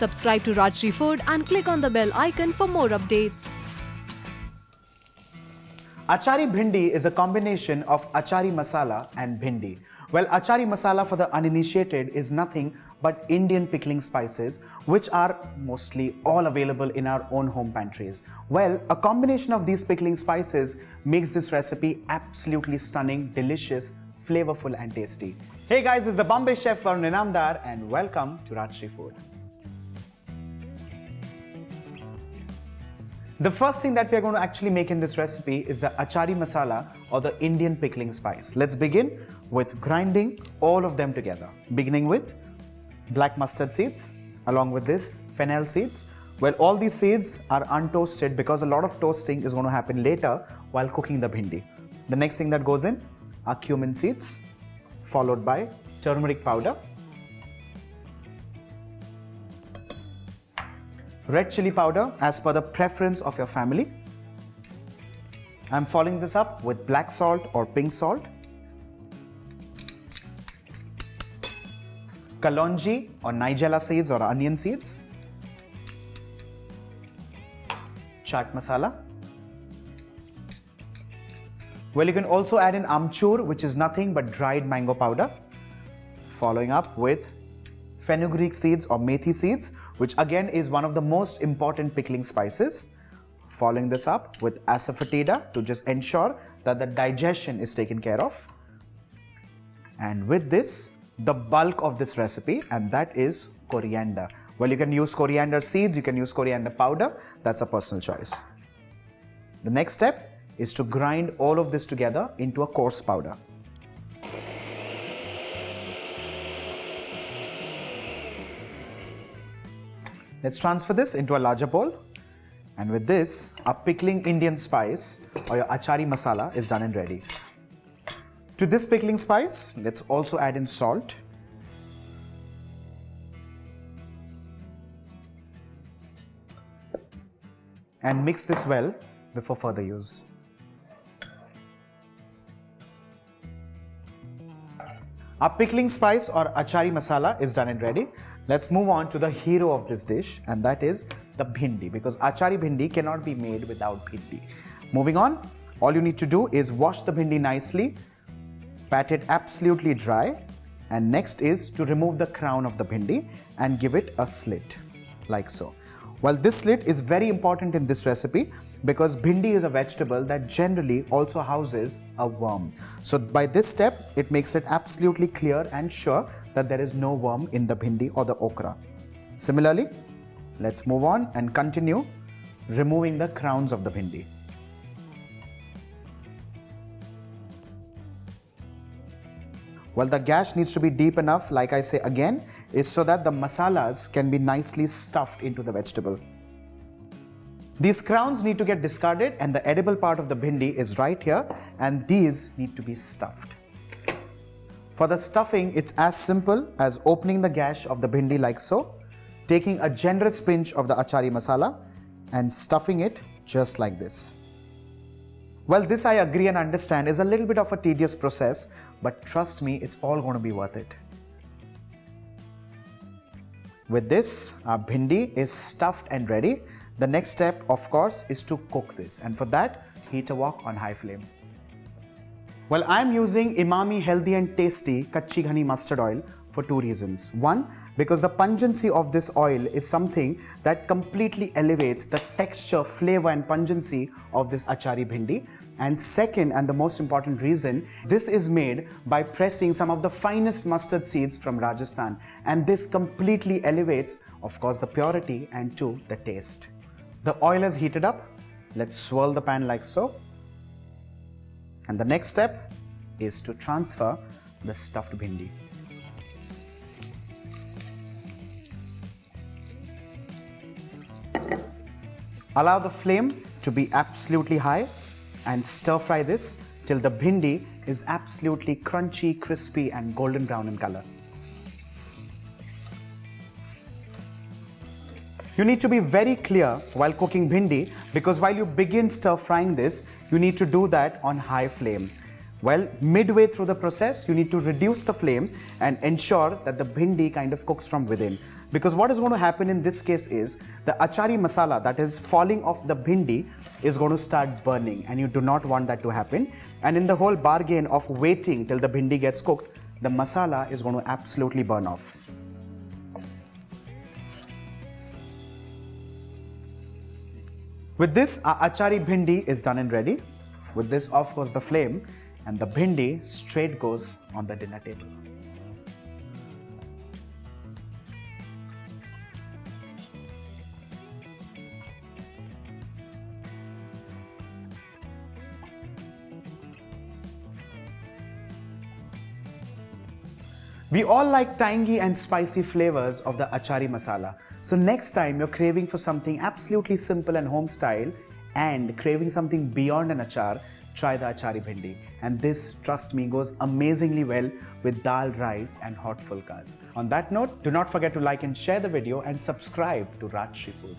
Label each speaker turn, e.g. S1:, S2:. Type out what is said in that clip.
S1: Subscribe to Rajshri Food and click on the bell icon for more updates.
S2: Achari Bhindi is a combination of Achari Masala and Bhindi. Well, Achari Masala for the uninitiated is nothing but Indian pickling spices, which are mostly all available in our own home pantries. Well, a combination of these pickling spices makes this recipe absolutely stunning, delicious, flavorful and tasty. Hey guys, it's the Bombay Chef Varun and welcome to Rajshri Food. The first thing that we are going to actually make in this recipe is the Achari Masala or the Indian pickling spice. Let's begin with grinding all of them together. Beginning with black mustard seeds, along with this fennel seeds. Well, all these seeds are untoasted because a lot of toasting is going to happen later while cooking the bhindi. The next thing that goes in are cumin seeds, followed by turmeric powder, red chili powder as per the preference of your family. I'm following this up with black salt or pink salt, kalonji or nigella seeds or onion seeds, chaat masala. Well, you can also add in amchur, which is nothing but dried mango powder. Following up with fenugreek seeds or methi seeds, which again is one of the most important pickling spices. Following this up with asafoetida to just ensure that the digestion is taken care of. And with this, the bulk of this recipe, and that is coriander. Well, you can use coriander seeds, you can use coriander powder, that's a personal choice. The next step is to grind all of this together into a coarse powder. Let's transfer this into a larger bowl. And with this, our pickling Indian spice or your Achari Masala is done and ready. To this pickling spice, let's also add in salt. And mix this well before further use. Our pickling spice or Achari Masala is done and ready. Let's move on to the hero of this dish, and that is the bhindi, because Achari Bhindi cannot be made without bhindi. Moving on, all you need to do is wash the bhindi nicely, pat it absolutely dry, and next is to remove the crown of the bhindi and give it a slit, like so. Well, this slit is very important in this recipe because bhindi is a vegetable that generally also houses a worm. So by this step, it makes it absolutely clear and sure that there is no worm in the bhindi or the okra. Similarly, let's move on and continue removing the crowns of the bhindi. Well, the gash needs to be deep enough, like I say again, is so that the masalas can be nicely stuffed into the vegetable. These crowns need to get discarded and the edible part of the bhindi is right here, and these need to be stuffed. For the stuffing, it's as simple as opening the gash of the bhindi like so, taking a generous pinch of the Achari Masala and stuffing it just like this. Well, this I agree and understand is a little bit of a tedious process, but trust me, it's all going to be worth it. With this, our bhindi is stuffed and ready. The next step, of course, is to cook this, and for that, heat a wok on high flame. Well, I'm using Emami healthy and tasty Kachi Ghani mustard oil for two reasons. One, because the pungency of this oil is something that completely elevates the texture, flavor and pungency of this Achari Bhindi. And second, and the most important reason, this is made by pressing some of the finest mustard seeds from Rajasthan. And this completely elevates, of course, the purity and too, the taste. The oil is heated up. Let's swirl the pan like so. And the next step is to transfer the stuffed bhindi. Allow the flame to be absolutely high and stir fry this till the bhindi is absolutely crunchy, crispy and golden brown in color. You need to be very clear while cooking bhindi because while you begin stir frying this, you need to do that on high flame. Well, midway through the process, you need to reduce the flame and ensure that the bhindi kind of cooks from within. Because what is going to happen in this case is the Achari Masala that is falling off the bhindi is going to start burning, and you do not want that to happen. And in the whole bargain of waiting till the bhindi gets cooked, the masala is going to absolutely burn off. With this, our Achari Bhindi is done and ready. With this, off goes the flame, and the bhindi straight goes on the dinner table. We all like tangy and spicy flavors of the Achari Masala. So next time you're craving for something absolutely simple and home style and craving something beyond an achar, try the Achari Bhindi. And this, trust me, goes amazingly well with dal, rice and hot fulkas. On that note, do not forget to like and share the video and subscribe to Rajshri Food.